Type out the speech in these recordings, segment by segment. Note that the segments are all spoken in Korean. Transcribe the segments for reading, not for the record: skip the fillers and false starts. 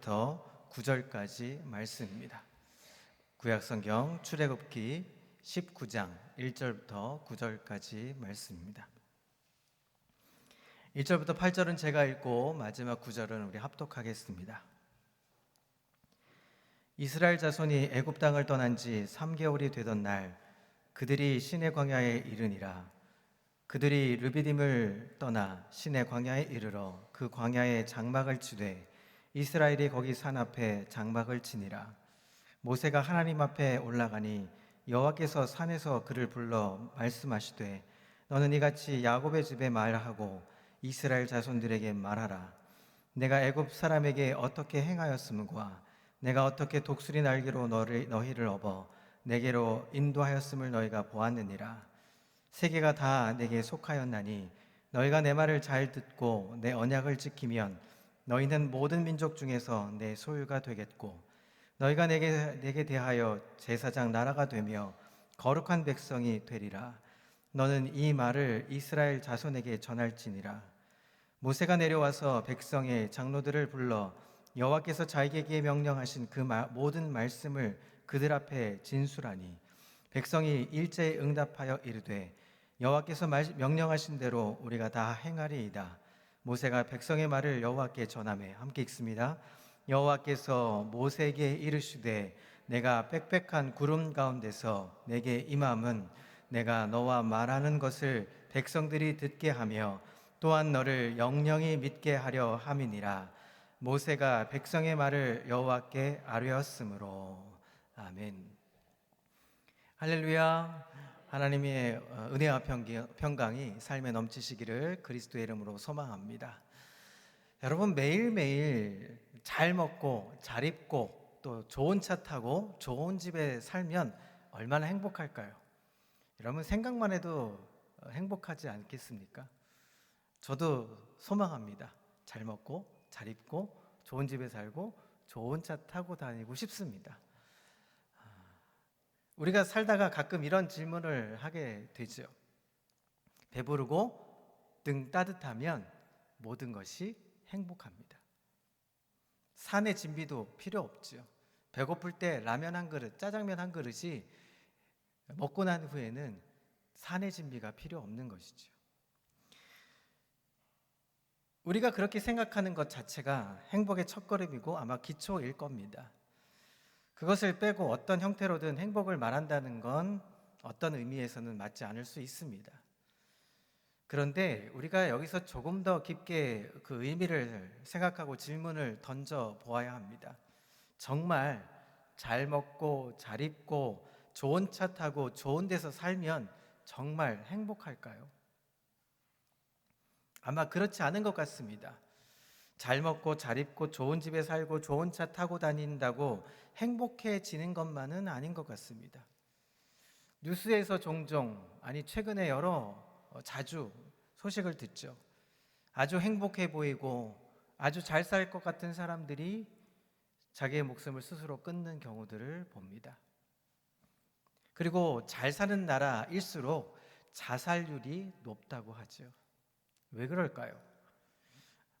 부터 9절까지 말씀입니다. 구약성경 출애굽기 19장 1절부터 9절까지 말씀입니다. 1절부터 8절은 제가 읽고 마지막 9절은 우리 합독하겠습니다. 이스라엘 자손이 애굽 땅을 떠난 지 3개월이 되던 날 그들이 시내 광야에 이르니라. 그들이 르비딤을 떠나 시내 광야에 이르러 그 광야에 장막을 치되 이스라엘이 거기 산 앞에 장막을 치니라. 모세가 하나님 앞에 올라가니 여호와께서 산에서 그를 불러 말씀하시되 너는 이같이 야곱의 집에 말하고 이스라엘 자손들에게 말하라. 내가 애굽 사람에게 어떻게 행하였음과 내가 어떻게 독수리 날개로 너희를 업어 내게로 인도하였음을 너희가 보았느니라. 세계가 다 내게 속하였나니 너희가 내 말을 잘 듣고 내 언약을 지키면 너희는 모든 민족 중에서 내 소유가 되겠고 너희가 내게 대하여 제사장 나라가 되며 거룩한 백성이 되리라. 너는 이 말을 이스라엘 자손에게 전할지니라. 모세가 내려와서 백성의 장로들을 불러 여호와께서 자기에게 명령하신 그 모든 말씀을 그들 앞에 진술하니 백성이 일제히 응답하여 이르되 여호와께서 명령하신 대로 우리가 다 행하리이다. 모세가 백성의 말을 여호와께 전하매 함께 읽습니다. 여호와께서 모세에게 이르시되 내가 빽빽한 구름 가운데서 내게 임함은 내가 너와 말하는 것을 백성들이 듣게 하며 또한 너를 영영히 믿게 하려 함이니라. 모세가 백성의 말을 여호와께 아뢰었으므로. 아멘. 할렐루야. 하나님의 은혜와 평강이 삶에 넘치시기를 그리스도의 이름으로 소망합니다. 여러분, 매일매일 잘 먹고 잘 입고 또 좋은 차 타고 좋은 집에 살면 얼마나 행복할까요? 여러분, 생각만 해도 행복하지 않겠습니까? 저도 소망합니다. 잘 먹고 잘 입고 좋은 집에 살고 좋은 차 타고 다니고 싶습니다. 우리가 살다가 가끔 이런 질문을 하게 되죠. 배부르고 등 따뜻하면 모든 것이 행복합니다. 산의 진비도 필요 없죠. 배고플 때 라면 한 그릇, 짜장면 한 그릇이 먹고 난 후에는 산의 진비가 필요 없는 것이죠. 우리가 그렇게 생각하는 것 자체가 행복의 첫걸음이고 아마 기초일 겁니다. 그것을 빼고 어떤 형태로든 행복을 말한다는 건 어떤 의미에서는 맞지 않을 수 있습니다. 그런데 우리가 여기서 조금 더 깊게 그 의미를 생각하고 질문을 던져 보아야 합니다. 정말 잘 먹고 잘 입고 좋은 차 타고 좋은 데서 살면 정말 행복할까요? 아마 그렇지 않은 것 같습니다. 잘 먹고 잘 입고 좋은 집에 살고 좋은 차 타고 다닌다고 행복해지는 것만은 아닌 것 같습니다. 뉴스에서 종종, 아니 최근에 자주 소식을 듣죠. 아주 행복해 보이고 아주 잘 살 것 같은 사람들이 자기의 목숨을 스스로 끊는 경우들을 봅니다. 그리고 잘 사는 나라일수록 자살률이 높다고 하죠. 왜 그럴까요?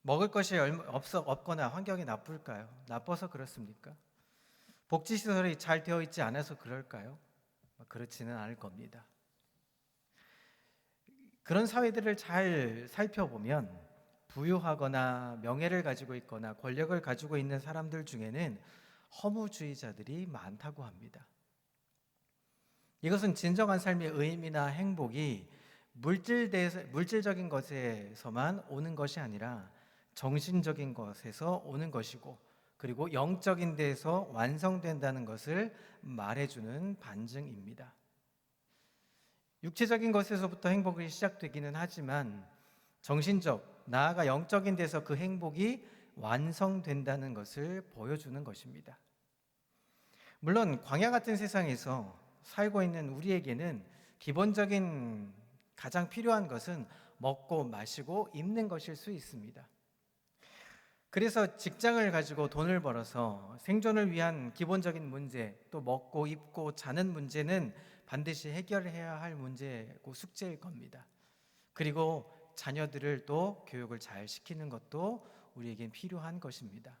먹을 것이 없거나 환경이 나쁠까요? 나빠서 그렇습니까? 복지시설이 잘 되어 있지 않아서 그럴까요? 그렇지는 않을 겁니다. 그런 사회들을 잘 살펴보면 부유하거나 명예를 가지고 있거나 권력을 가지고 있는 사람들 중에는 허무주의자들이 많다고 합니다. 이것은 진정한 삶의 의미나 행복이 물질적인 것에서만 오는 것이 아니라 정신적인 것에서 오는 것이고 그리고 영적인 데서 완성된다는 것을 말해주는 반증입니다. 육체적인 것에서부터 행복이 시작되기는 하지만 정신적, 나아가 영적인 데서 그 행복이 완성된다는 것을 보여주는 것입니다. 물론 광야 같은 세상에서 살고 있는 우리에게는 기본적인 가장 필요한 것은 먹고 마시고 입는 것일 수 있습니다. 그래서 직장을 가지고 돈을 벌어서 생존을 위한 기본적인 문제, 또 먹고 입고 자는 문제는 반드시 해결해야 할 문제고 숙제일 겁니다. 그리고 자녀들을 또 교육을 잘 시키는 것도 우리에겐 필요한 것입니다.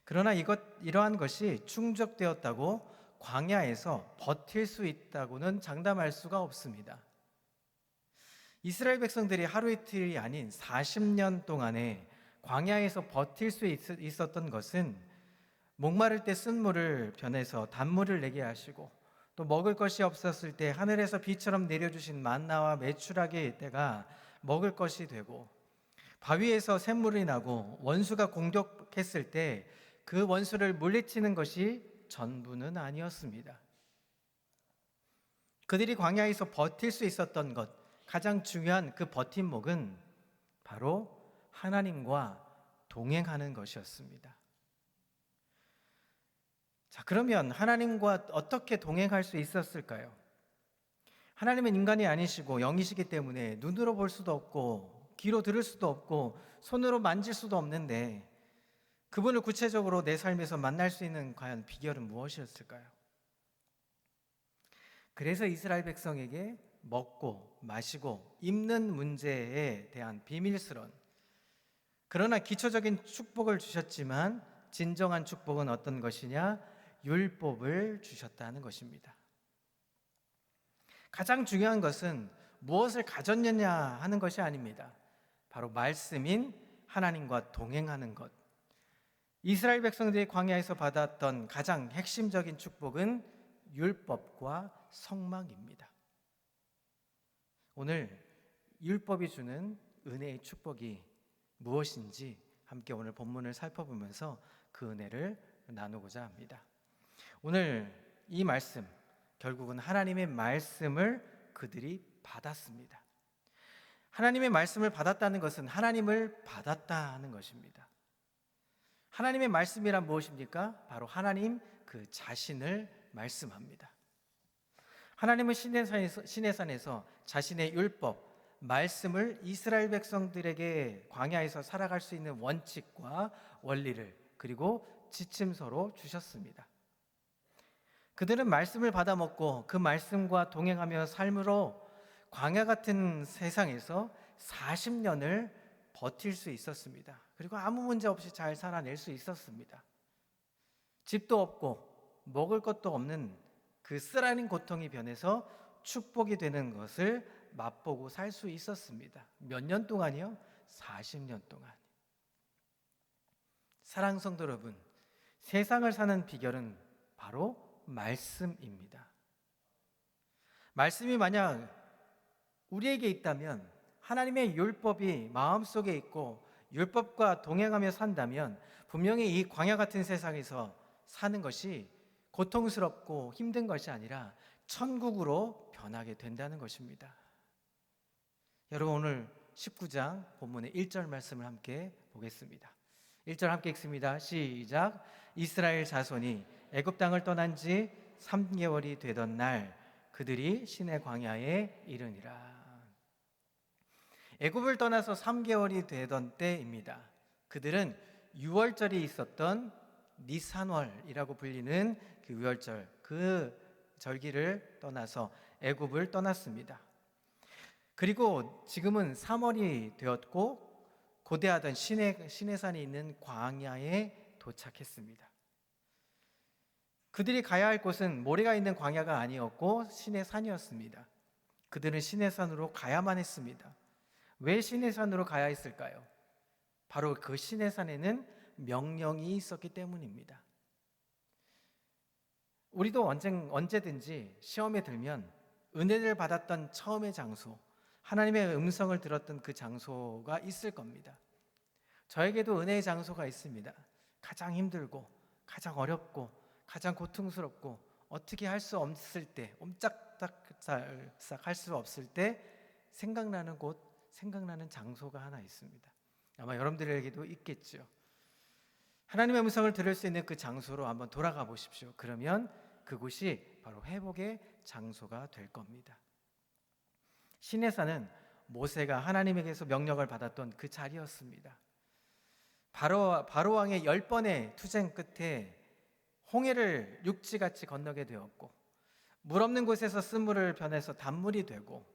그러나 이러한 것이 충족되었다고 광야에서 버틸 수 있다고는 장담할 수가 없습니다. 이스라엘 백성들이 하루 이틀이 아닌 40년 동안에 광야에서 버틸 수 있었던 것은 목마를 때 쓴 물을 변해서 단물을 내게 하시고, 또 먹을 것이 없었을 때 하늘에서 비처럼 내려주신 만나와 메추라기의 때가 먹을 것이 되고, 바위에서 샘물이 나고 원수가 공격했을 때 그 원수를 물리치는 것이 전부는 아니었습니다. 그들이 광야에서 버틸 수 있었던 것, 가장 중요한 그 버팀목은 바로 하나님과 동행하는 것이었습니다. 자, 그러면 하나님과 어떻게 동행할 수 있었을까요? 하나님은 인간이 아니시고 영이시기 때문에 눈으로 볼 수도 없고 귀로 들을 수도 없고 손으로 만질 수도 없는데, 그분을 구체적으로 내 삶에서 만날 수 있는 과연 비결은 무엇이었을까요? 그래서 이스라엘 백성에게 먹고 마시고 입는 문제에 대한 비밀스러운, 그러나 기초적인 축복을 주셨지만 진정한 축복은 어떤 것이냐? 율법을 주셨다는 것입니다. 가장 중요한 것은 무엇을 가졌느냐 하는 것이 아닙니다. 바로 말씀인 하나님과 동행하는 것. 이스라엘 백성들이 광야에서 받았던 가장 핵심적인 축복은 율법과 성막입니다. 오늘 율법이 주는 은혜의 축복이 무엇인지 함께 오늘 본문을 살펴보면서 그 은혜를 나누고자 합니다. 오늘 이 말씀, 결국은 하나님의 말씀을 그들이 받았습니다. 하나님의 말씀을 받았다는 것은 하나님을 받았다는 것입니다. 하나님의 말씀이란 무엇입니까? 바로 하나님 그 자신을 말씀합니다. 하나님은 시내산에서 자신의 율법, 말씀을 이스라엘 백성들에게 광야에서 살아갈 수 있는 원칙과 원리를, 그리고 지침서로 주셨습니다. 그들은 말씀을 받아 먹고 그 말씀과 동행하며 삶으로 광야 같은 세상에서 40년을 버틸 수 있었습니다. 그리고 아무 문제 없이 잘 살아낼 수 있었습니다. 집도 없고 먹을 것도 없는 그 쓰라린 고통이 변해서 축복이 되는 것을 맛보고 살 수 있었습니다. 몇 년 동안이요? 40년 동안. 사랑하는 성도 여러분, 세상을 사는 비결은 바로 말씀입니다. 말씀이 만약 우리에게 있다면, 하나님의 율법이 마음속에 있고 율법과 동행하며 산다면 분명히 이 광야 같은 세상에서 사는 것이 고통스럽고 힘든 것이 아니라 천국으로 변하게 된다는 것입니다. 여러분, 오늘 19장 본문의 1절 말씀을 함께 보겠습니다. 1절 함께 읽습니다. 시작. 이스라엘 자손이 애굽 땅을 떠난 지 3개월이 되던 날 그들이 시내 광야에 이르니라. 애굽을 떠나서 3개월이 되던 때입니다. 그들은 유월절이 있었던 니산월이라고 불리는 그 유월절, 그 절기를 떠나서 애굽을 떠났습니다. 그리고 지금은 3월이 되었고 고대하던 시내산이 있는 광야에 도착했습니다. 그들이 가야 할 곳은 모래가 있는 광야가 아니었고 시내산이었습니다. 그들은 시내산으로 가야만 했습니다. 왜 시내산으로 가야 했을까요? 바로 그 시내산에는 명령이 있었기 때문입니다. 우리도 언제든지 시험에 들면 은혜를 받았던 처음의 장소, 하나님의 음성을 들었던 그 장소가 있을 겁니다. 저에게도 은혜의 장소가 있습니다. 가장 힘들고 가장 어렵고 가장 고통스럽고 어떻게 할 수 없을 때, 옴짝달싹 할 수 없을 때 생각나는 곳, 생각나는 장소가 하나 있습니다. 아마 여러분들에게도 있겠죠. 하나님의 음성을 들을 수 있는 그 장소로 한번 돌아가 보십시오. 그러면 그곳이 바로 회복의 장소가 될 겁니다. 시내산은 모세가 하나님에게서 명령을 받았던 그 자리였습니다. 바로 왕의 10번의 투쟁 끝에 홍해를 육지같이 건너게 되었고, 물 없는 곳에서 쓴물을 변해서 단물이 되고,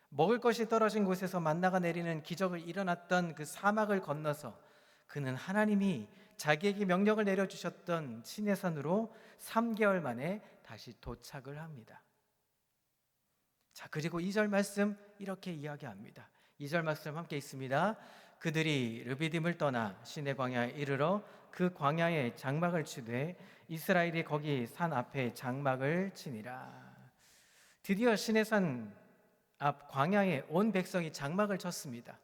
먹을 것이 떨어진 곳에서 만나가 내리는 기적을 일어났던 그 사막을 건너서 그는 하나님이 자기에게 명령을 내려주셨던 시내산으로 3개월 만에 다시 도착을 합니다. 자, 그리고 2절 말씀 이렇게 이야기합니다. 2절 말씀 함께 있습니다. 그들이 르비딤을 떠나 시내 광야에 이르러 그 광야에 장막을 치되 이스라엘이 거기 산 앞에 장막을 치니라. 드디어 시내산 앞 광야에 온 백성이 장막을 쳤습니다.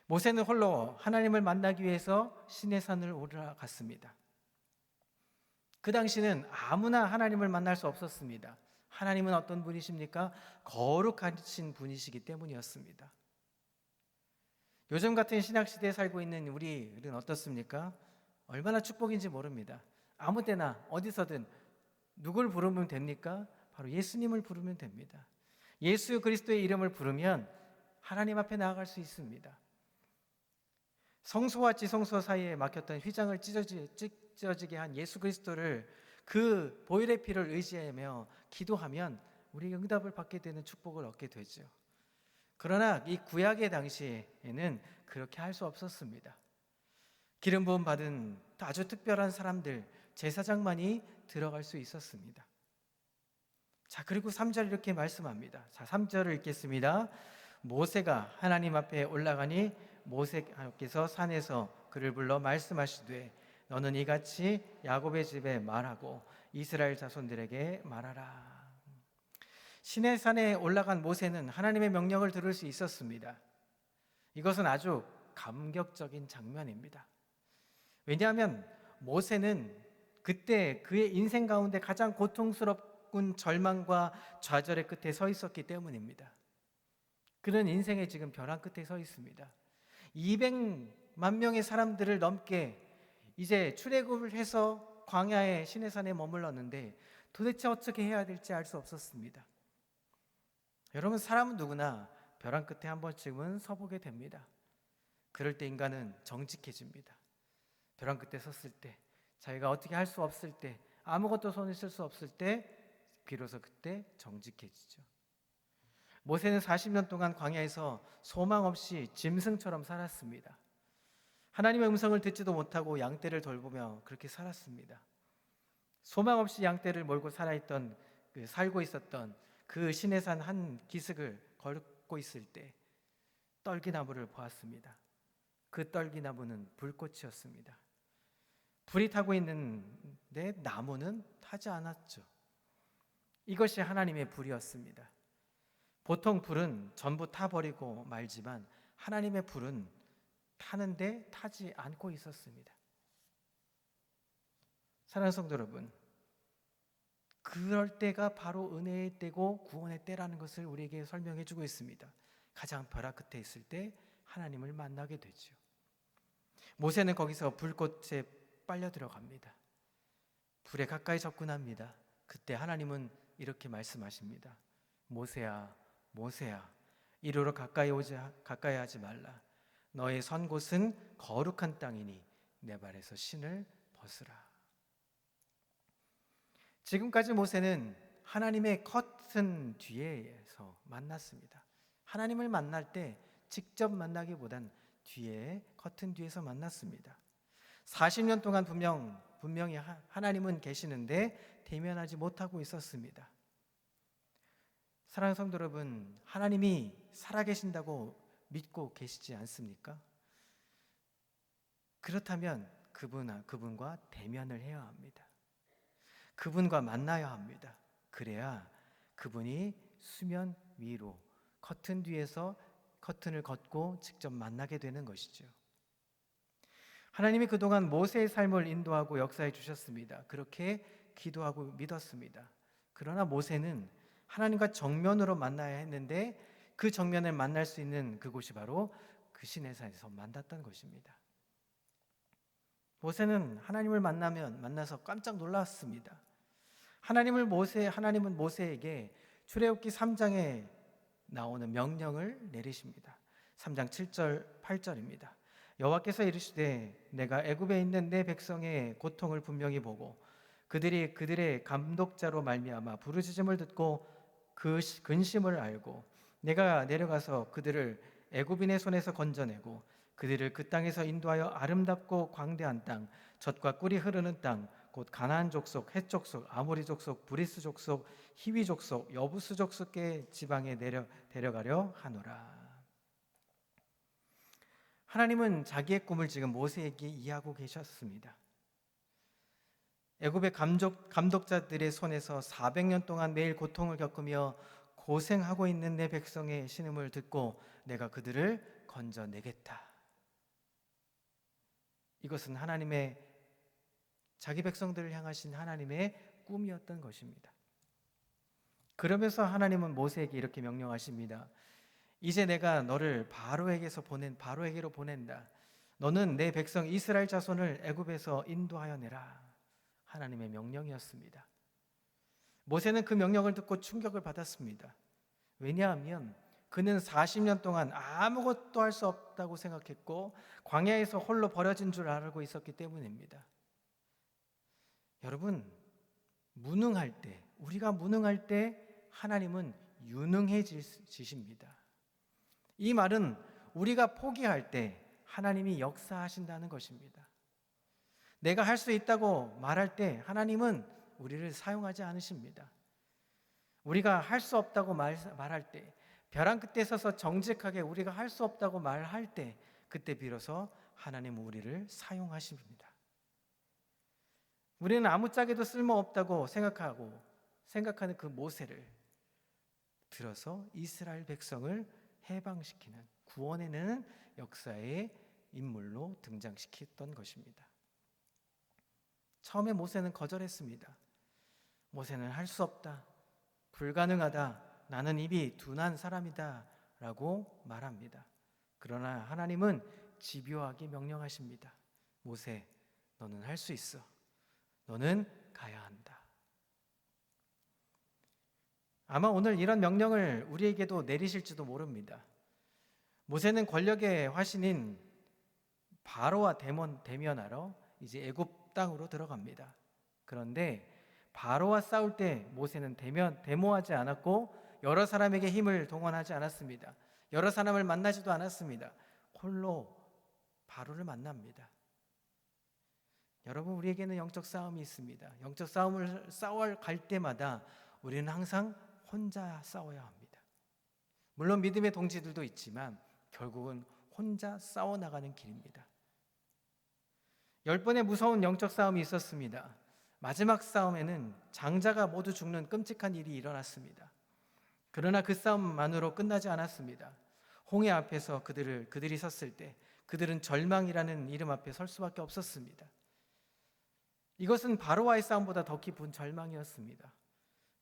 모세는 홀로 하나님을 만나기 위해서 시내산을 올라갔습니다. 그 당시는 아무나 하나님을 만날 수 없었습니다. 하나님은 어떤 분이십니까? 거룩하신 분이시기 때문이었습니다. 요즘 같은 신약시대에 살고 있는 우리는 어떻습니까? 얼마나 축복인지 모릅니다. 아무 때나 어디서든 누굴 부르면 됩니까? 바로 예수님을 부르면 됩니다. 예수 그리스도의 이름을 부르면 하나님 앞에 나아갈 수 있습니다. 성소와 지성소 사이에 막혔던 휘장을 찢어지게 한 예수 그리스도를 그 보혈의 피를 의지하며 기도하면 우리 응답을 받게 되는 축복을 얻게 되죠. 그러나 이 구약의 당시에는 그렇게 할 수 없었습니다. 기름 부음 받은 아주 특별한 사람들, 제사장만이 들어갈 수 있었습니다. 자, 그리고 3절 이렇게 말씀합니다. 자, 3절을 읽겠습니다. 모세가 하나님 앞에 올라가니 모세께서 산에서 그를 불러 말씀하시되 너는 이같이 야곱의 집에 말하고 이스라엘 자손들에게 말하라. 시내산에 올라간 모세는 하나님의 명령을 들을 수 있었습니다. 이것은 아주 감격적인 장면입니다. 왜냐하면 모세는 그때 그의 인생 가운데 가장 고통스럽군 절망과 좌절의 끝에 서 있었기 때문입니다. 그는 인생의 지금 벼랑 끝에 서 있습니다. 200만 명의 사람들을 넘게 이제 출애굽을 해서 광야의 시내산에 머물렀는데 도대체 어떻게 해야 될지 알 수 없었습니다. 여러분, 사람은 누구나 벼랑 끝에 한 번쯤은 서보게 됩니다. 그럴 때 인간은 정직해집니다. 벼랑 끝에 섰을 때, 자기가 어떻게 할 수 없을 때, 아무것도 손에 쓸 수 없을 때 비로소 그때 정직해지죠. 모세는 40년 동안 광야에서 소망 없이 짐승처럼 살았습니다. 하나님의 음성을 듣지도 못하고 양떼를 돌보며 그렇게 살았습니다. 소망 없이 양떼를 몰고 살고 있었던 그 시내산 한 기슭을 걷고 있을 때 떨기나무를 보았습니다. 그 떨기나무는 불꽃이었습니다. 불이 타고 있는데 나무는 타지 않았죠. 이것이 하나님의 불이었습니다. 보통 불은 전부 타버리고 말지만 하나님의 불은 타는데 타지 않고 있었습니다. 사랑하는 성도 여러분, 그럴 때가 바로 은혜의 때고 구원의 때라는 것을 우리에게 설명해 주고 있습니다. 가장 벼락 끝에 있을 때 하나님을 만나게 되죠. 모세는 거기서 불꽃에 빨려 들어갑니다. 불에 가까이 접근합니다. 그때 하나님은 이렇게 말씀하십니다. 모세야, 모세야, 이리로 가까이 하지 말라. 너의 선 곳은 거룩한 땅이니 내 발에서 신을 벗으라. 지금까지 모세는 하나님의 커튼 뒤에서 만났습니다. 하나님을 만날 때 직접 만나기보단 뒤에 커튼 뒤에서 만났습니다. 40년 동안 분명히 하나님은 계시는데 대면하지 못하고 있었습니다. 사랑하는 성도 여러분, 하나님이 살아계신다고 믿고 계시지 않습니까? 그렇다면 그분과 대면을 해야 합니다. 그분과 만나야 합니다. 그래야 그분이 수면 위로 커튼 뒤에서 커튼을 걷고 직접 만나게 되는 것이죠. 하나님이 그동안 모세의 삶을 인도하고 역사해 주셨습니다. 그렇게 기도하고 믿었습니다. 그러나 모세는 하나님과 정면으로 만나야 했는데 그 정면을 만날 수 있는 그곳이 바로 그 시내산에서 만났던 것입니다. 모세는 하나님을 만나서 깜짝 놀랐습니다. 하나님은 모세에게 출애굽기 3장에 나오는 명령을 내리십니다. 3장 7절 8절입니다. 여호와께서 이르시되 내가 애굽에 있는 내 백성의 고통을 분명히 보고 그들의 감독자로 말미암아 부르짖음을 듣고 그 근심을 알고 내가 내려가서 그들을 애굽인의 손에서 건져내고 그들을 그 땅에서 인도하여 아름답고 광대한 땅, 젖과 꿀이 흐르는 땅, 곧 가나안 족속, 헷 족속, 아모리 족속, 브리스 족속, 히위 족속, 여부스 족속의 지방에 데려가려 하노라. 하나님은 자기의 꿈을 지금 모세에게 이해하고 계셨습니다. 애굽의 감독자들의 손에서 400년 동안 매일 고통을 겪으며 고생하고 있는 내 백성의 신음을 듣고 내가 그들을 건져내겠다. 이것은 하나님의 자기 백성들을 향하신 하나님의 꿈이었던 것입니다. 그러면서 하나님은 모세에게 이렇게 명령하십니다. 이제 내가 너를 바로에게로 보낸다. 너는 내 백성 이스라엘 자손을 애굽에서 인도하여 내라. 하나님의 명령이었습니다. 모세는 그 명령을 듣고 충격을 받았습니다. 왜냐하면 그는 40년 동안 아무것도 할 수 없다고 생각했고 광야에서 홀로 버려진 줄 알고 있었기 때문입니다. 여러분, 우리가 무능할 때 하나님은 유능해지십니다. 이 말은 우리가 포기할 때 하나님이 역사하신다는 것입니다. 내가 할 수 있다고 말할 때 하나님은 우리를 사용하지 않으십니다. 우리가 할 수 없다고 말할 때, 벼랑 끝에 서서 정직하게 우리가 할 수 없다고 말할 때, 그때 비로소 하나님은 우리를 사용하십니다. 우리는 아무짝에도 쓸모없다고 생각하는 그 모세를 들어서 이스라엘 백성을 해방시키는, 구원해내는 역사의 인물로 등장시켰던 것입니다. 처음에 모세는 거절했습니다. 모세는 할 수 없다, 불가능하다, 나는 입이 둔한 사람이다 라고 말합니다. 그러나 하나님은 집요하게 명령하십니다. 모세, 너는 할 수 있어. 너는 가야 한다. 아마 오늘 이런 명령을 우리에게도 내리실지도 모릅니다. 모세는 권력의 화신인 바로와 대면하러 이제 애굽 땅으로 들어갑니다. 그런데 바로와 싸울 때 모세는 데모하지 않았고 여러 사람에게 힘을 동원하지 않았습니다. 여러 사람을 만나지도 않았습니다. 홀로 바로를 만납니다. 여러분, 우리에게는 영적 싸움이 있습니다. 영적 싸움을 싸워갈 때마다 우리는 항상 혼자 싸워야 합니다. 물론 믿음의 동지들도 있지만 결국은 혼자 싸워나가는 길입니다. 10번의 무서운 영적 싸움이 있었습니다. 마지막 싸움에는 장자가 모두 죽는 끔찍한 일이 일어났습니다. 그러나 그 싸움만으로 끝나지 않았습니다. 홍해 앞에서 그들이 섰을 때 그들은 절망이라는 이름 앞에 설 수밖에 없었습니다. 이것은 바로와의 싸움보다 더 깊은 절망이었습니다.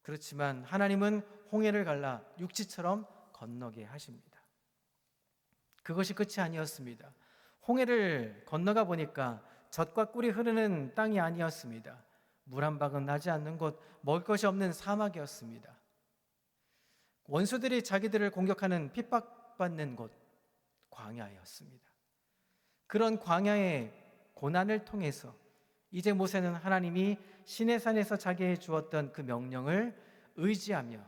그렇지만 하나님은 홍해를 갈라 육지처럼 건너게 하십니다. 그것이 끝이 아니었습니다. 홍해를 건너가 보니까 젖과 꿀이 흐르는 땅이 아니었습니다. 물 한 방울 나지 않는 곳, 먹을 것이 없는 사막이었습니다. 원수들이 자기들을 공격하는 핍박받는 곳, 광야였습니다. 그런 광야의 고난을 통해서 이제 모세는 하나님이 시내산에서 자기에게 주었던 그 명령을 의지하며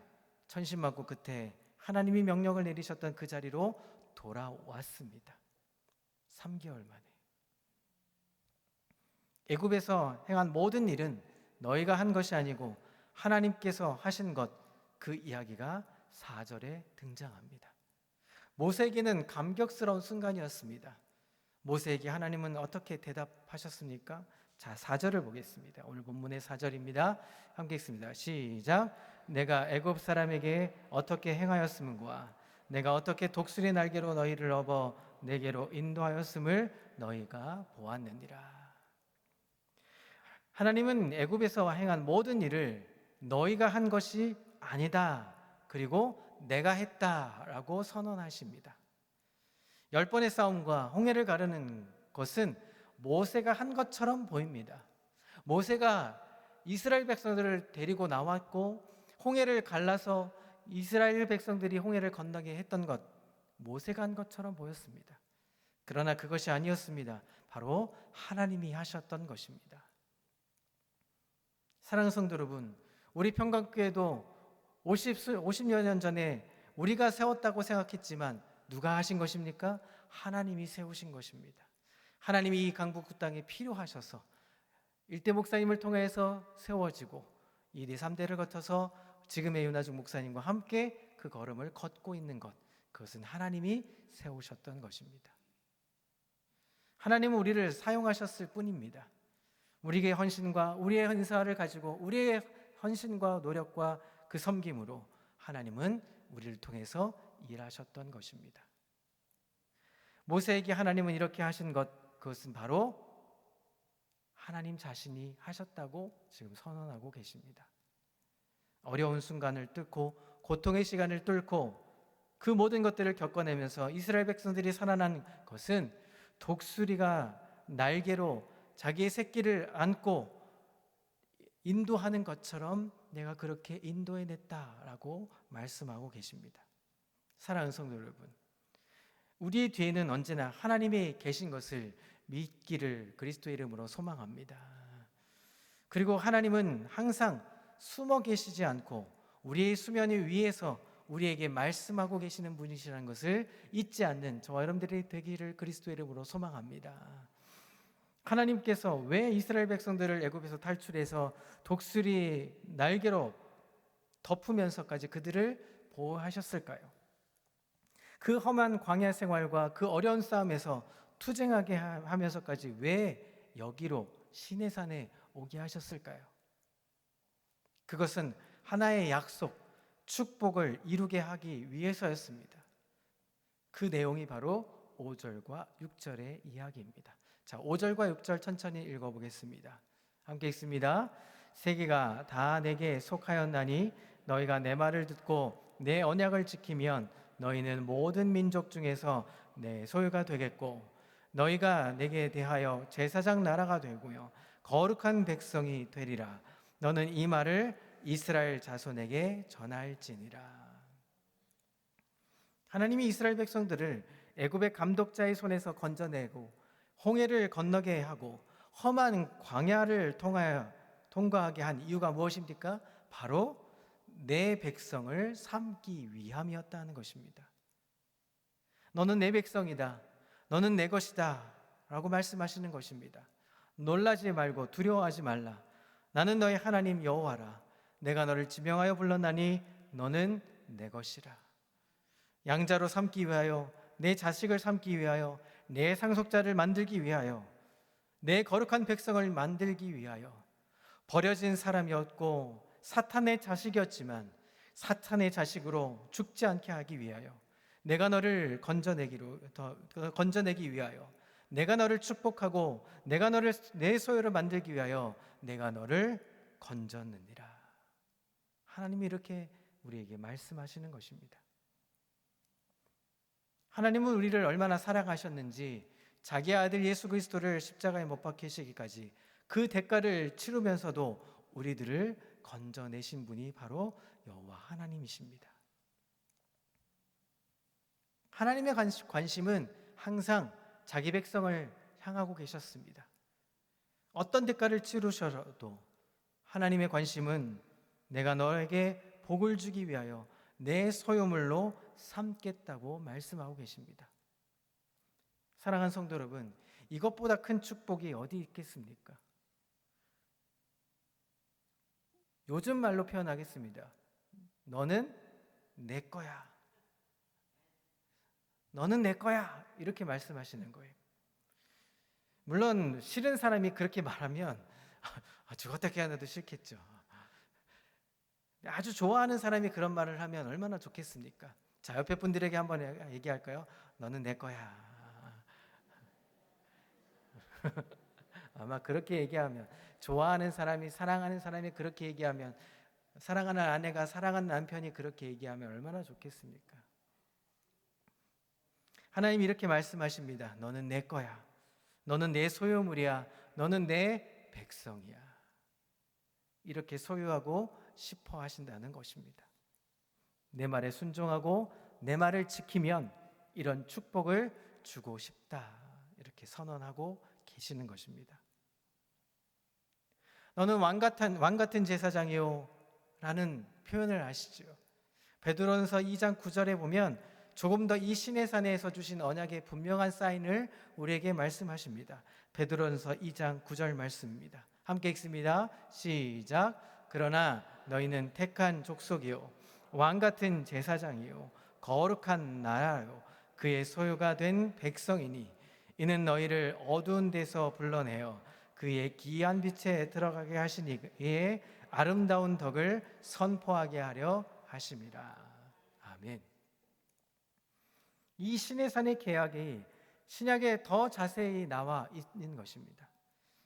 천신만고 끝에 하나님이 명령을 내리셨던 그 자리로 돌아왔습니다. 3개월 만에. 애굽에서 행한 모든 일은 너희가 한 것이 아니고 하나님께서 하신 것, 그 이야기가 4절에 등장합니다. 모세에게는 감격스러운 순간이었습니다. 모세에게 하나님은 어떻게 대답하셨습니까? 자, 4절을 보겠습니다. 오늘 본문의 4절입니다. 함께 읽습니다. 시작. 내가 애굽 사람에게 어떻게 행하였음과 내가 어떻게 독수리 날개로 너희를 업어 내게로 인도하였음을 너희가 보았느니라. 하나님은 애굽에서 행한 모든 일을 너희가 한 것이 아니다, 그리고 내가 했다라고 선언하십니다. 10번의 싸움과 홍해를 가르는 것은 모세가 한 것처럼 보입니다. 모세가 이스라엘 백성들을 데리고 나왔고 홍해를 갈라서 이스라엘 백성들이 홍해를 건너게 했던 것, 모세가 한 것처럼 보였습니다. 그러나 그것이 아니었습니다. 바로 하나님이 하셨던 것입니다. 사랑하는 성도 여러분, 우리 평강교회도 50여 년 전에 우리가 세웠다고 생각했지만 누가 하신 것입니까? 하나님이 세우신 것입니다. 하나님이 이 강북 땅에 필요하셔서 일대 목사님을 통해서 세워지고 2대 3대를 거쳐서 지금의 윤아중 목사님과 함께 그 걸음을 걷고 있는 것, 그것은 하나님이 세우셨던 것입니다. 하나님은 우리를 사용하셨을 뿐입니다. 우리의 헌신과 우리의 헌사를 가지고 우리의 헌신과 노력과 그 섬김으로 하나님은 우리를 통해서 일하셨던 것입니다. 모세에게 하나님은 이렇게 하신 것, 그것은 바로 하나님 자신이 하셨다고 지금 선언하고 계십니다. 어려운 순간을 뚫고 고통의 시간을 뚫고 그 모든 것들을 겪어내면서 이스라엘 백성들이 살아난 것은 독수리가 날개로 자기의 새끼를 안고 인도하는 것처럼 내가 그렇게 인도해냈다라고 말씀하고 계십니다. 사랑하는 성도 여러분, 우리의 뒤에는 언제나 하나님이 계신 것을 믿기를 그리스도의 이름으로 소망합니다. 그리고 하나님은 항상 숨어 계시지 않고 우리의 수면 위에서 우리에게 말씀하고 계시는 분이시라는 것을 잊지 않는 저와 여러분들이 되기를 그리스도의 이름으로 소망합니다. 하나님께서 왜 이스라엘 백성들을 애굽에서 탈출해서 독수리 날개로 덮으면서까지 그들을 보호하셨을까요? 그 험한 광야 생활과 그 어려운 싸움에서 투쟁하게 하면서까지 왜 여기로 시내산에 오게 하셨을까요? 그것은 하나의 약속, 축복을 이루게 하기 위해서였습니다. 그 내용이 바로 5절과 6절의 이야기입니다. 자, 5절과 6절 천천히 읽어보겠습니다. 함께 읽습니다. 세계가 다 내게 속하였나니 너희가 내 말을 듣고 내 언약을 지키면 너희는 모든 민족 중에서 내 소유가 되겠고 너희가 내게 대하여 제사장 나라가 되고요 거룩한 백성이 되리라. 너는 이 말을 이스라엘 자손에게 전할지니라. 하나님이 이스라엘 백성들을 애굽의 감독자의 손에서 건져내고 홍해를 건너게 하고 험한 광야를 통과하게 한 이유가 무엇입니까? 바로 내 백성을 삼기 위함이었다는 것입니다. 너는 내 백성이다. 너는 내 것이다. 라고 말씀하시는 것입니다. 놀라지 말고 두려워하지 말라. 나는 너의 하나님 여호와라. 내가 너를 지명하여 불렀나니 너는 내 것이라. 양자로 삼기 위하여, 내 자식을 삼기 위하여, 내 상속자를 만들기 위하여, 내 거룩한 백성을 만들기 위하여, 버려진 사람이었고 사탄의 자식이었지만 사탄의 자식으로 죽지 않게 하기 위하여, 내가 너를 건져내기 위하여, 내가 너를 축복하고 내가 너를 내 소유로 만들기 위하여 내가 너를 건졌느니라. 하나님이 이렇게 우리에게 말씀하시는 것입니다. 하나님은 우리를 얼마나 사랑하셨는지 자기 아들 예수 그리스도를 십자가에 못 박히시기까지 그 대가를 치르면서도 우리들을 건져내신 분이 바로 여호와 하나님이십니다. 하나님의 관심은 항상 자기 백성을 향하고 계셨습니다. 어떤 대가를 치르셔도 하나님의 관심은 내가 너에게 복을 주기 위하여 내 소유물로 삼겠다고 말씀하고 계십니다. 사랑하는 성도 여러분, 이것보다 큰 축복이 어디 있겠습니까? 요즘 말로 표현하겠습니다. 너는 내 거야. 너는 내 거야. 이렇게 말씀하시는 거예요. 물론 싫은 사람이 그렇게 말하면 죽었다 깨어나도 싫겠죠. 아주 좋아하는 사람이 그런 말을 하면 얼마나 좋겠습니까? 자, 옆에 분들에게 한번 얘기할까요? 너는 내 거야. 아마 그렇게 얘기하면, 좋아하는 사람이, 사랑하는 사람이 그렇게 얘기하면, 사랑하는 아내가 사랑하는 남편이 그렇게 얘기하면 얼마나 좋겠습니까? 하나님이 이렇게 말씀하십니다. 너는 내 거야. 너는 내 소유물이야. 너는 내 백성이야. 이렇게 소유하고 싶어 하신다는 것입니다. 내 말에 순종하고 내 말을 지키면 이런 축복을 주고 싶다. 이렇게 선언하고 계시는 것입니다. 너는 왕 같은 제사장이요 라는 표현을 아시죠? 베드로전서 2장 9절에 보면 조금 더 이 시내산에서 주신 언약의 분명한 사인을 우리에게 말씀하십니다. 베드로전서 2장 9절 말씀입니다. 함께 읽습니다. 시작. 그러나 너희는 택한 족속이요 왕 같은 제사장이요 거룩한 나라요 그의 소유가 된 백성이니 이는 너희를 어두운 데서 불러내어 그의 기이한 빛에 들어가게 하시니 이의 아름다운 덕을 선포하게 하려 하심이라. 아멘. 이 시내산의 계약이 신약에 더 자세히 나와 있는 것입니다.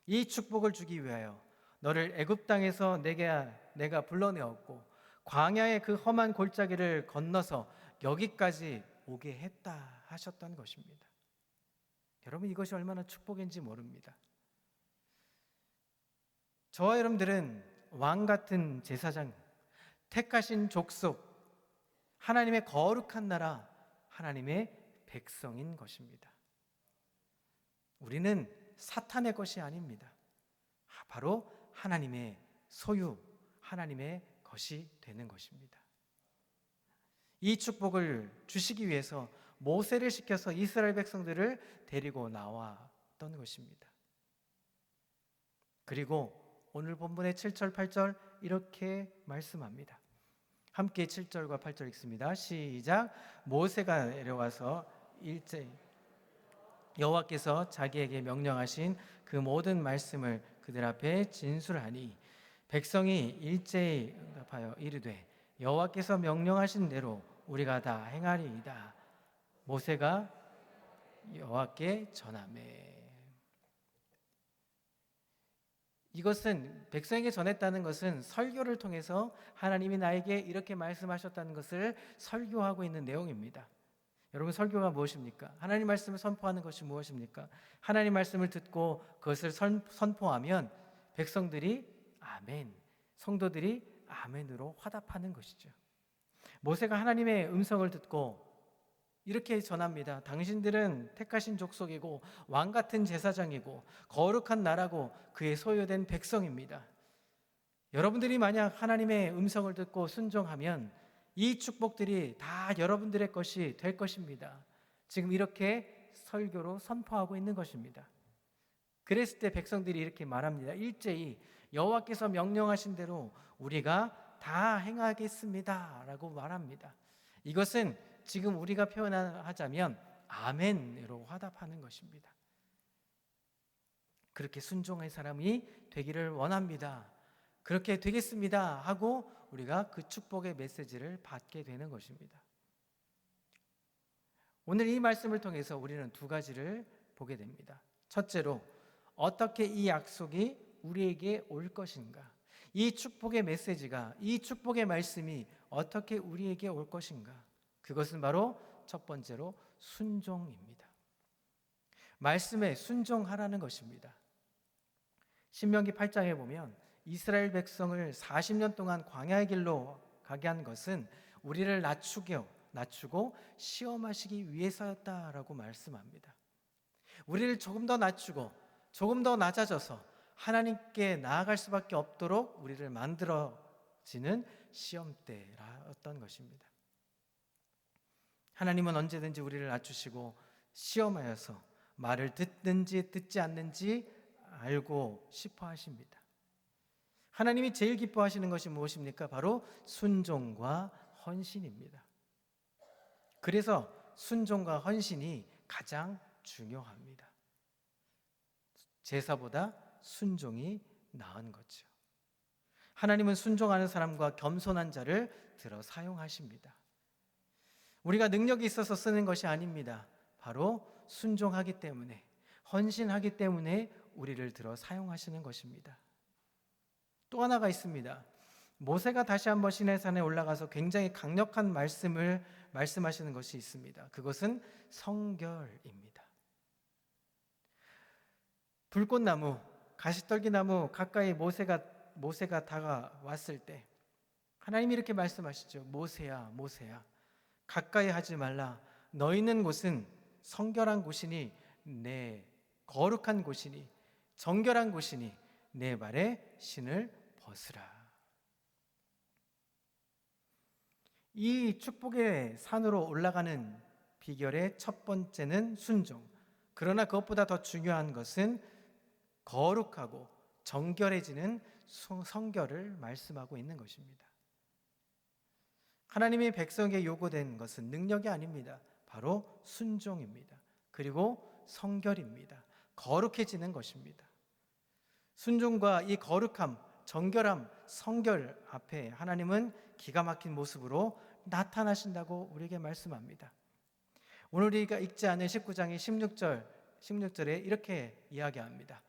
이 축복을 주기 위하여 너를 애굽 땅에서 내가 불러내었고 광야의 그 험한 골짜기를 건너서 여기까지 오게 했다 하셨던 것입니다. 여러분, 이것이 얼마나 축복인지 모릅니다. 저와 여러분들은 왕 같은 제사장, 택하신 족속, 하나님의 거룩한 나라, 하나님의 백성인 것입니다. 우리는 사탄의 것이 아닙니다. 바로 하나님의 소유, 하나님의 것이 되는 것입니다. 이 축복을 주시기 위해서 모세를 시켜서 이스라엘 백성들을 데리고 나왔던 것입니다. 그리고 오늘 본문의 7절, 8절 이렇게 말씀합니다. 함께 7절과 8절 읽습니다. 시작. 모세가 내려와서 일제히 여호와께서 자기에게 명령하신 그 모든 말씀을 그들 앞에 진술하니 백성이 일제히 응답하여 이르되 여호와께서 명령하신 대로 우리가 다 행하리이다. 모세가 여호와께 전하매. 이것은 백성에게 전했다는 것은 설교를 통해서 하나님이 나에게 이렇게 말씀하셨다는 것을 설교하고 있는 내용입니다. 여러분, 설교가 무엇입니까? 하나님 말씀을 선포하는 것이 무엇입니까? 하나님 말씀을 듣고 그것을 선포하면 백성들이 아멘, 성도들이 아멘으로 화답하는 것이죠. 모세가 하나님의 음성을 듣고 이렇게 전합니다. 당신들은 택하신 족속이고 왕 같은 제사장이고 거룩한 나라고 그의 소유된 백성입니다. 여러분들이 만약 하나님의 음성을 듣고 순종하면 이 축복들이 다 여러분들의 것이 될 것입니다. 지금 이렇게 설교로 선포하고 있는 것입니다. 그랬을 때 백성들이 이렇게 말합니다. 일제히 여호와께서 명령하신 대로 우리가 다 행하겠습니다 라고 말합니다. 이것은 지금 우리가 표현하자면 아멘으로 화답하는 것입니다. 그렇게 순종할 사람이 되기를 원합니다. 그렇게 되겠습니다 하고 우리가 그 축복의 메시지를 받게 되는 것입니다. 오늘 이 말씀을 통해서 우리는 두 가지를 보게 됩니다. 첫째로, 어떻게 이 약속이 우리에게 올 것인가? 이 축복의 메시지가, 이 축복의 말씀이 어떻게 우리에게 올 것인가? 그것은 바로 첫 번째로 순종입니다. 말씀에 순종하라는 것입니다. 신명기 8장에 보면 이스라엘 백성을 40년 동안 광야의 길로 가게 한 것은 우리를 낮추고 시험하시기 위해서였다라고 말씀합니다. 우리를 조금 더 낮추고 조금 더 낮아져서 하나님께 나아갈 수밖에 없도록 우리를 만들어지는 시험대였던 것입니다. 하나님은 언제든지 우리를 낮추시고 시험하여서 말을 듣는지 듣지 않는지 알고 싶어 하십니다. 하나님이 제일 기뻐하시는 것이 무엇입니까? 바로 순종과 헌신입니다. 그래서 순종과 헌신이 가장 중요합니다. 제사보다 순종이 나은 거죠. 하나님은 순종하는 사람과 겸손한 자를 들어 사용하십니다. 우리가 능력이 있어서 쓰는 것이 아닙니다. 바로 순종하기 때문에, 헌신하기 때문에 우리를 들어 사용하시는 것입니다. 또 하나가 있습니다. 모세가 다시 한번 시내산에 올라가서 굉장히 강력한 말씀을 말씀하시는 것이 있습니다. 그것은 성결입니다. 불꽃나무, 가시떨기나무 가까이 모세가 다가왔을 때 하나님이 이렇게 말씀하시죠. 모세야, 모세야, 가까이 하지 말라. 너 있는 곳은 성결한 곳이니, 내 거룩한 곳이니, 정결한 곳이니 내 발에 신을 벗으라. 이 축복의 산으로 올라가는 비결의 첫 번째는 순종. 그러나 그것보다 더 중요한 것은 거룩하고 정결해지는 성결을 말씀하고 있는 것입니다. 하나님의 백성에게 요구된 것은 능력이 아닙니다. 바로 순종입니다. 그리고 성결입니다. 거룩해지는 것입니다. 순종과 이 거룩함, 정결함, 성결 앞에 하나님은 기가 막힌 모습으로 나타나신다고 우리에게 말씀합니다. 오늘 우리가 읽지 않은 19장의 16절에 이렇게 이야기합니다.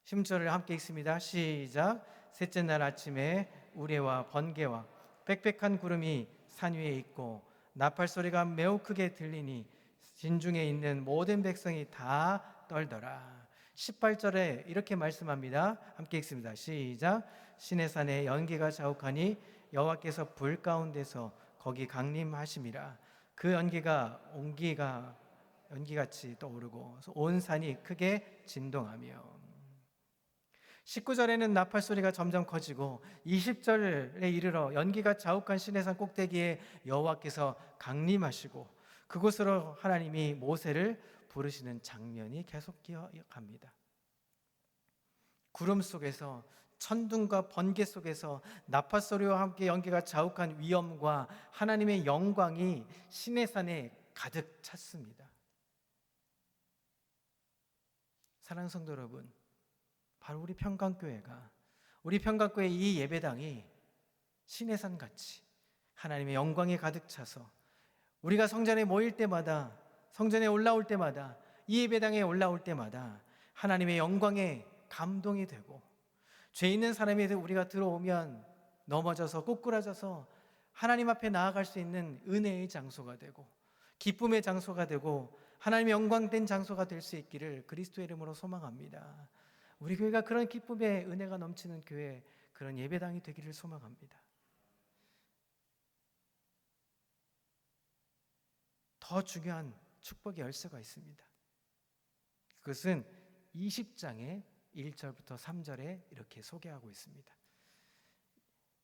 16절을 함께 읽습니다. 시작. 셋째 날 아침에 우레와 번개와 빽빽한 구름이 산 위에 있고 나팔 소리가 매우 크게 들리니 진중에 있는 모든 백성이 다 떨더라. 18절에 이렇게 말씀합니다. 함께 읽습니다. 시작. 시내산에 연기가 자욱하니 여호와께서 불 가운데서 거기 강림하심이라. 그 연기같이 떠오르고 온 산이 크게 진동하며. 19절에는 나팔 소리가 점점 커지고 20절에 이르러 연기가 자욱한 시내산 꼭대기에 여호와께서 강림하시고 그곳으로 하나님이 모세를 부르시는 장면이 계속 기억합니다. 구름 속에서, 천둥과 번개 속에서 나팔 소리와 함께 연기가 자욱한 위엄과 하나님의 영광이 시내산에 가득 찼습니다. 사랑하는 성도 여러분, 바로 우리 평강교회 이 예배당이 시내산같이 하나님의 영광이 가득 차서 우리가 성전에 모일 때마다, 성전에 올라올 때마다, 이 예배당에 올라올 때마다 하나님의 영광에 감동이 되고, 죄 있는 사람이 우리가 들어오면 넘어져서 꼬꾸라져서 하나님 앞에 나아갈 수 있는 은혜의 장소가 되고, 기쁨의 장소가 되고, 하나님의 영광된 장소가 될 수 있기를 그리스도의 이름으로 소망합니다. 우리 교회가 그런 기쁨의 은혜가 넘치는 교회, 그런 예배당이 되기를 소망합니다. 더 중요한 축복의 열쇠가 있습니다. 그것은 20장의 1절부터 3절에 이렇게 소개하고 있습니다.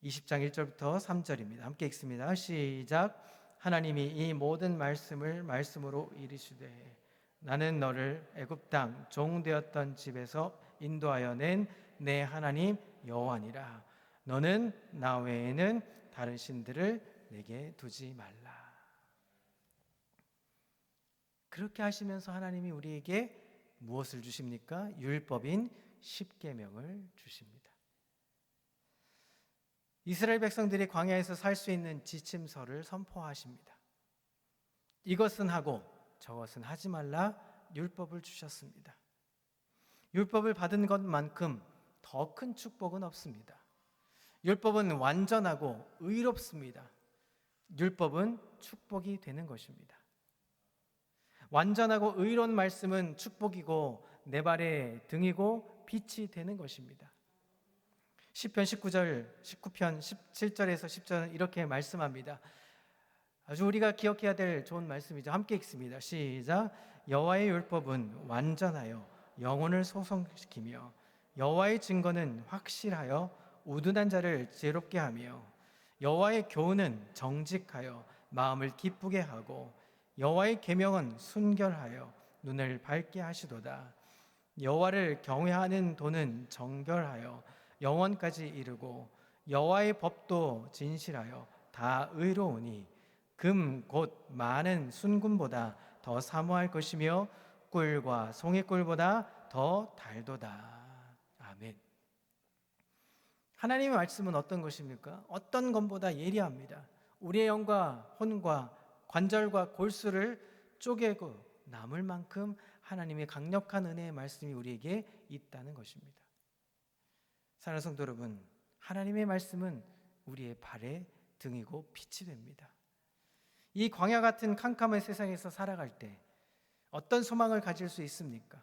20장 1절부터 3절입니다. 함께 읽습니다. 시작. 하나님이 이 모든 말씀을 말씀으로 이르시되 나는 너를 애굽 땅 종되었던 집에서 인도하여 낸 내 하나님 여호와니라. 너는 나 외에는 다른 신들을 내게 두지 말라. 그렇게 하시면서 하나님이 우리에게 무엇을 주십니까? 율법인 십계명을 주십니다. 이스라엘 백성들이 광야에서 살 수 있는 지침서를 선포하십니다. 이것은 하고 저것은 하지 말라 율법을 주셨습니다. 율법을 받은 것만큼 더 큰 축복은 없습니다. 율법은 완전하고 의롭습니다. 율법은 축복이 되는 것입니다. 완전하고 의로운 말씀은 축복이고 내 발의 등이고 빛이 되는 것입니다. 시편 19편 17절에서 10절은 이렇게 말씀합니다. 아주 우리가 기억해야 될 좋은 말씀이죠. 함께 읽습니다. 시작. 여호와의 율법은 완전하여 영혼을 소성시키며 여호와의 증거는 확실하여 우둔한 자를 지혜롭게 하며 여호와의 교훈은 정직하여 마음을 기쁘게 하고 여호와의 계명은 순결하여 눈을 밝게 하시도다. 여호와를 경외하는 도는 정결하여 영원까지 이르고 여호와의 법도 진실하여 다 의로우니 금 곧 많은 순금보다 더 사모할 것이며 꿀과 송이꿀보다 더 달도다. 아멘. 하나님의 말씀은 어떤 것입니까? 어떤 것보다 예리합니다. 우리의 영과 혼과 관절과 골수를 쪼개고 남을 만큼 하나님의 강력한 은혜의 말씀이 우리에게 있다는 것입니다. 사랑하는 성도 여러분, 하나님의 말씀은 우리의 발의 등이고 빛이 됩니다. 이 광야 같은 캄캄한 세상에서 살아갈 때 어떤 소망을 가질 수 있습니까?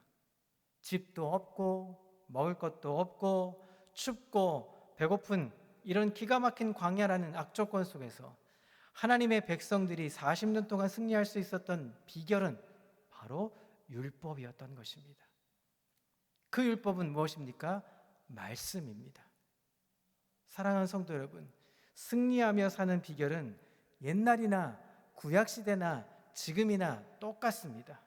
집도 없고 먹을 것도 없고 춥고 배고픈 이런 기가 막힌 광야라는 악조건 속에서 하나님의 백성들이 40년 동안 승리할 수 있었던 비결은 바로 율법이었던 것입니다. 그 율법은 무엇입니까? 말씀입니다. 사랑하는 성도 여러분, 승리하며 사는 비결은 옛날이나 구약시대나 지금이나 똑같습니다.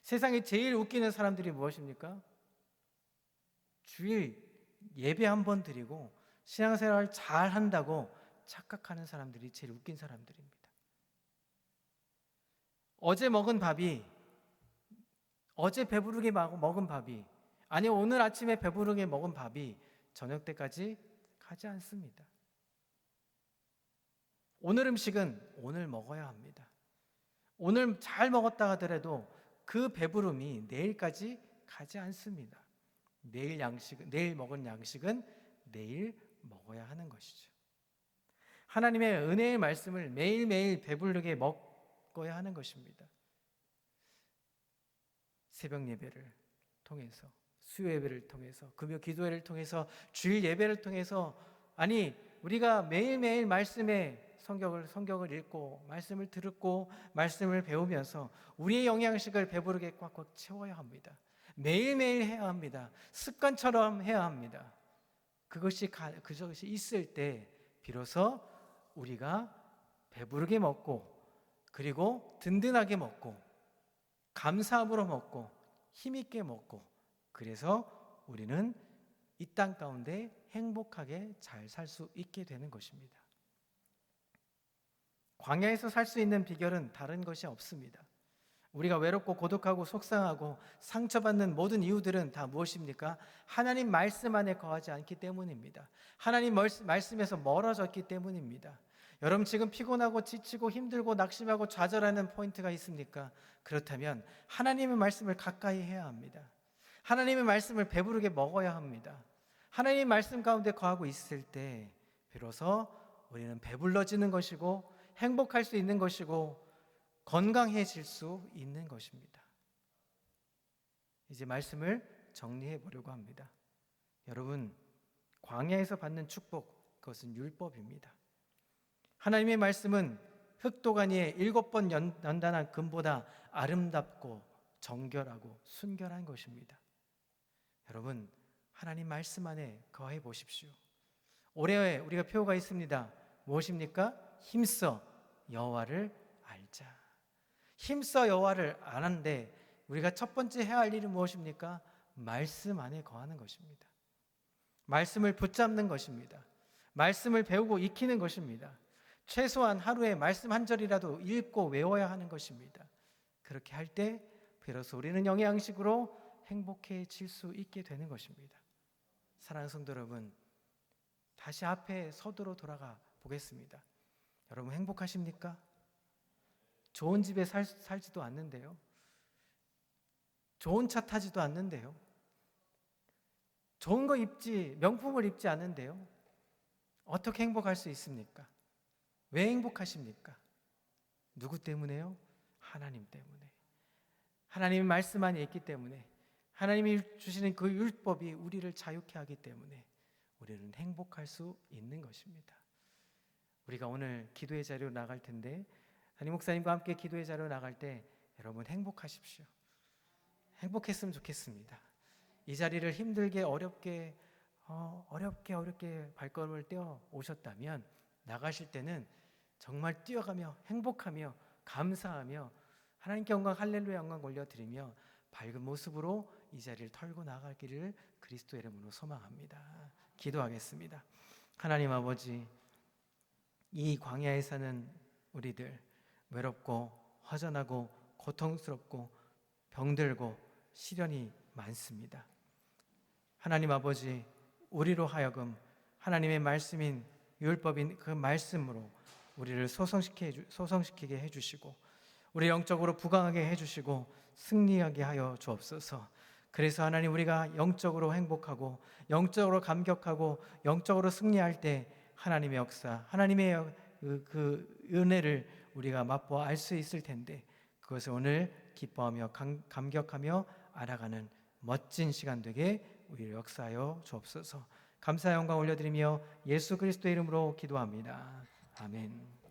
세상에 제일 웃기는 사람들이 무엇입니까? 주일 예배 한 번 드리고 신앙생활 잘 한다고 착각하는 사람들이 제일 웃긴 사람들입니다. 어제 배부르게 먹은 밥이, 아니 오늘 아침에 배부르게 먹은 밥이 저녁 때까지 가지 않습니다. 오늘 음식은 오늘 먹어야 합니다. 오늘 잘 먹었다 하더라도 그 배부름이 내일까지 가지 않습니다. 내일 먹은 양식은 내일 먹어야 하는 것이죠. 하나님의 은혜의 말씀을 매일매일 배부르게 먹어야 하는 것입니다. 새벽 예배를 통해서, 수요 예배를 통해서, 금요 기도회를 통해서, 주일 예배를 통해서, 아니 우리가 매일매일 말씀의 성경을 읽고 말씀을 듣고 말씀을 배우면서 우리의 영양식을 배부르게 꽉꽉 채워야 합니다. 매일매일 해야 합니다. 습관처럼 해야 합니다. 그것이 있을 때 비로소 우리가 배부르게 먹고, 그리고 든든하게 먹고, 감사함으로 먹고, 힘있게 먹고, 그래서 우리는 이 땅 가운데 행복하게 잘 살 수 있게 되는 것입니다. 광야에서 살 수 있는 비결은 다른 것이 없습니다. 우리가 외롭고 고독하고 속상하고 상처받는 모든 이유들은 다 무엇입니까? 하나님 말씀 안에 거하지 않기 때문입니다. 하나님 말씀에서 멀어졌기 때문입니다. 여러분 지금 피곤하고 지치고 힘들고 낙심하고 좌절하는 포인트가 있습니까? 그렇다면 하나님의 말씀을 가까이 해야 합니다. 하나님의 말씀을 배부르게 먹어야 합니다. 하나님의 말씀 가운데 거하고 있을 때 비로소 우리는 배불러지는 것이고 행복할 수 있는 것이고 건강해질 수 있는 것입니다. 이제 말씀을 정리해 보려고 합니다. 여러분, 광야에서 받는 축복, 그것은 율법입니다. 하나님의 말씀은 흑도가니에 7번 연단한 금보다 아름답고 정결하고 순결한 것입니다. 여러분, 하나님 말씀 안에 거해 보십시오. 올해 우리가 표가 있습니다. 무엇입니까? 힘써 여호와를 알자. 힘써 여호와를 아는데 우리가 첫 번째 해야 할 일은 무엇입니까? 말씀 안에 거하는 것입니다. 말씀을 붙잡는 것입니다. 말씀을 배우고 익히는 것입니다. 최소한 하루에 말씀 한 절이라도 읽고 외워야 하는 것입니다. 그렇게 할 때 비로소 우리는 영의 양식으로 행복해질 수 있게 되는 것입니다. 사랑하는 성도 여러분, 다시 앞에 서두로 돌아가 보겠습니다. 여러분 행복하십니까? 좋은 집에 살지도 않는데요. 좋은 차 타지도 않는데요. 좋은 거 명품을 입지 않는데요. 어떻게 행복할 수 있습니까? 왜 행복하십니까? 누구 때문에요? 하나님 때문에. 하나님의 말씀 안에 있기 때문에, 하나님이 주시는 그 율법이 우리를 자유케 하기 때문에 우리는 행복할 수 있는 것입니다. 우리가 오늘 기도의 자리로 나갈 텐데, 담임 목사님과 함께 기도의 자리로 나갈 때 여러분 행복하십시오. 행복했으면 좋겠습니다. 이 자리를 힘들게 어렵게 발걸음을 떼어 오셨다면 나가실 때는 정말 뛰어가며 행복하며 감사하며 하나님께 영광, 할렐루야 영광 올려드리며 밝은 모습으로 이 자리를 털고 나가기를 그리스도의 이름으로 소망합니다. 기도하겠습니다. 하나님 아버지, 이 광야에 사는 우리들, 외롭고 허전하고 고통스럽고 병들고 시련이 많습니다. 하나님 아버지, 우리로 하여금 하나님의 말씀인 율법인 그 말씀으로 우리를 소성시키게 해주시고, 우리 영적으로 부강하게 해주시고 승리하게 하여 주옵소서. 그래서 하나님, 우리가 영적으로 행복하고 영적으로 감격하고 영적으로 승리할 때 하나님의 역사, 하나님의 그 은혜를 우리가 맛보아 알 수 있을 텐데, 그것을 오늘 기뻐하며 감격하며 알아가는 멋진 시간 되게 우리를 역사하여 주옵소서. 감사 영광 올려드리며 예수 그리스도의 이름으로 기도합니다. 아멘.